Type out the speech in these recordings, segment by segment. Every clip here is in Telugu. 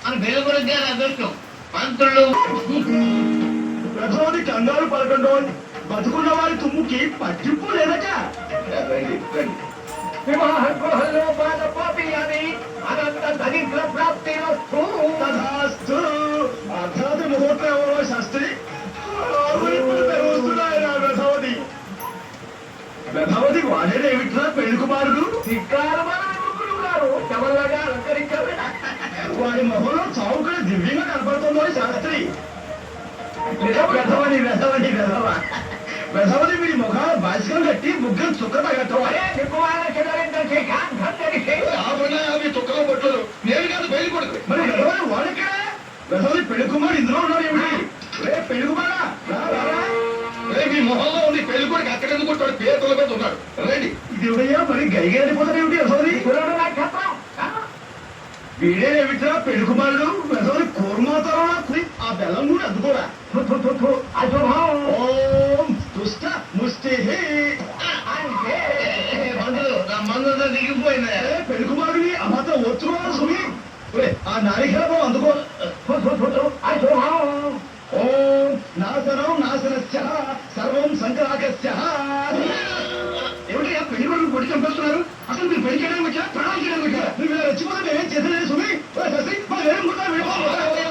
మన బెలుగురికి గారి అదృష్టం మంత్రులు ప్రథమది కంగారు పలకండో బతుకున్న వారి తుమ్ముకి పట్టింపు లేదట. వివాహ గృహంలో పాదపాపి అని అనంత దరిద్ర ప్రాప్తి తథాస్తు. అర్ధరాత్రి ముహూర్తం ఎవరో శాస్త్రి రథవతి రథవతి వాడేదేమిట్రా పెళ్లి కుమారుడు గారు చవల్లగా అలంకరించారు. వాడి మొహంలో చావుకడ దివ్యంగా కనపడుతుందో శాస్త్రి. వెధవని వెధవని వెధవ వెధవని వీడి ముఖాలు బాసికం కట్టి ముగ్గురు చుక్క తగ్గట్టవాలి. చుక్కలో పట్టరు నేను కాదు పెళ్లి కొడుకు. మరి వెధవని వాడిక్కడ వెధవని పెళ్లి కుమారుడు ఇందులో ఉన్నాడు ఏమిటి? రే పెళ్లి కుమారా మీ మొహంలో ఉంది పెళ్లి కొడుకు అక్కడ ఎందుకుంటాడు పేరుల మీద ఉన్నాడు. రండి ఇది ఉదయ్యా మరి గైగా వెళ్ళిపోతాడు ఏమిటి వెధవని? వీడేమిట్రా పెళ్లి కుమారుడు వెధవని కూర్మాతారో ఆ బెల్లం కూడా అందుకోరా. ఓం దుష్ట ముష్టి మందులు నా మందులతో దిగిపోయిందా పెళ్లి కుమారుడిని ఆ మాత్రం వచ్చుకోవాలి సుమి. ఆ నారికేళం అందుకో. ఓం నాశనం నాశనస్య సర్వం సంకరాకస్య. ఏమిటి పెళ్లి కొడుకు పొడి చంపేస్తున్నారు? అసలు మీరు పెళ్లి చేయడానికి వచ్చా ప్రాణాలు చేయడానికి వచ్చా? మీరు రెచ్చిపోతే మేమేం చేసేది సుమి.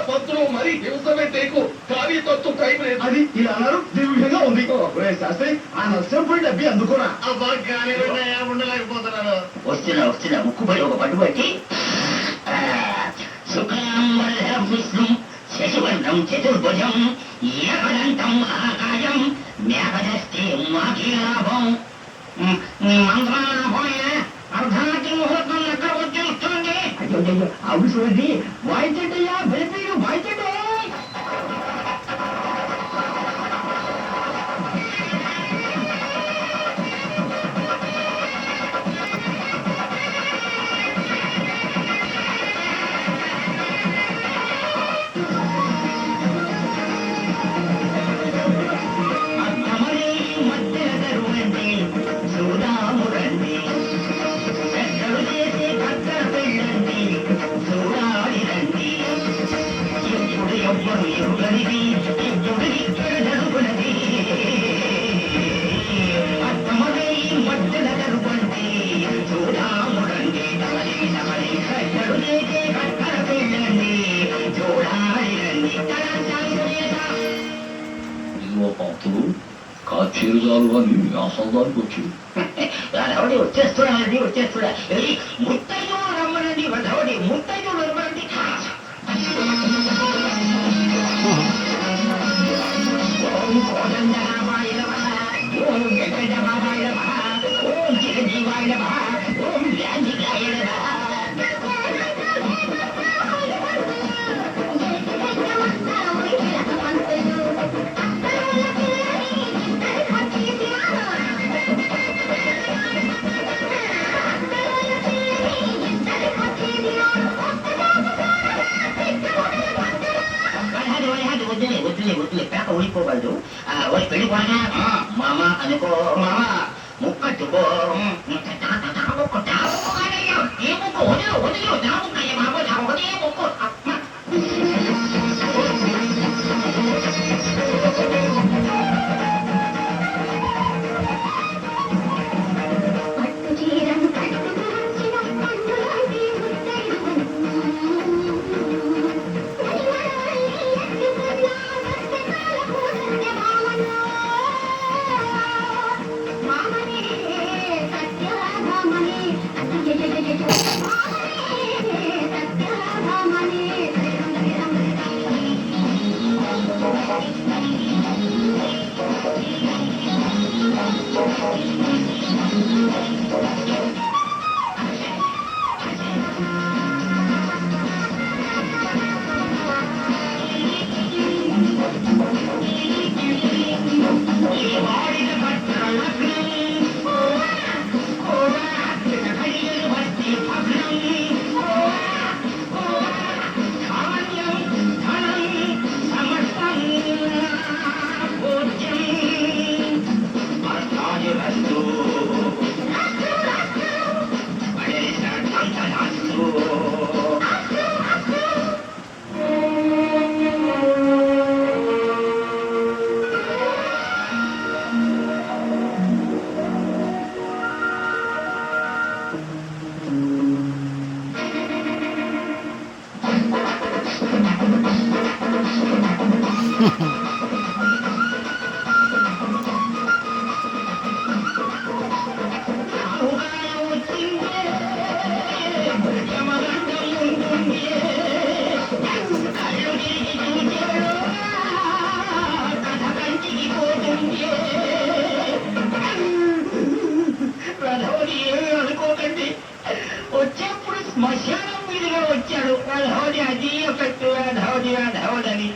పంతులు మరి హింసమే తేకు కావ్య తత్తు టైం లేదు అది ఇలా అన్నారు. దివ్యంగా ఉంది శాస్త్రి. ఆ నష్టం పోయి డబ్బి అందుకోరా. అబ్బా గాలి ఉండలేకపోతున్నాను. వస్తున్నా ముక్కుపై ఒక పట్టు పట్టి శుక్లాంబరం శశివర్ణం చతుర్భుజం ఏకదంతం మహాకాయం మేఘదస్తే మాకిలాభం మంత్రాలాభమైన అర్ధరాత్రి ముహూర్తం ఎక్కడ వచ్చేస్తుంది. అవి చూడండి వాయించండియా బెలిపీరు వాయించండి. కాచేరుదాలు అని ఆసందానికి వచ్చి వచ్చేస్తున్నాడండి వచ్చేస్తున్నా. ముత్తయ్యో రమ్మనండి వధవడి ముత్తయ్యో రమ్మనండి. ఓం కోదండరామాయ నమః ఓం వెంకటరామాయ నమః ఓం చిరంజీవాయ నమః ఓం వ్యాంజికాయ నమః. వద్దులే పేక ఊడిపోగలదు. వాడి పెళ్లి కూడా మామ అనుకో మామ ముక్కట్టుకో క్షణం మీదుగా వచ్చాడు ధోని అది ఎఫెక్ట్ ధోని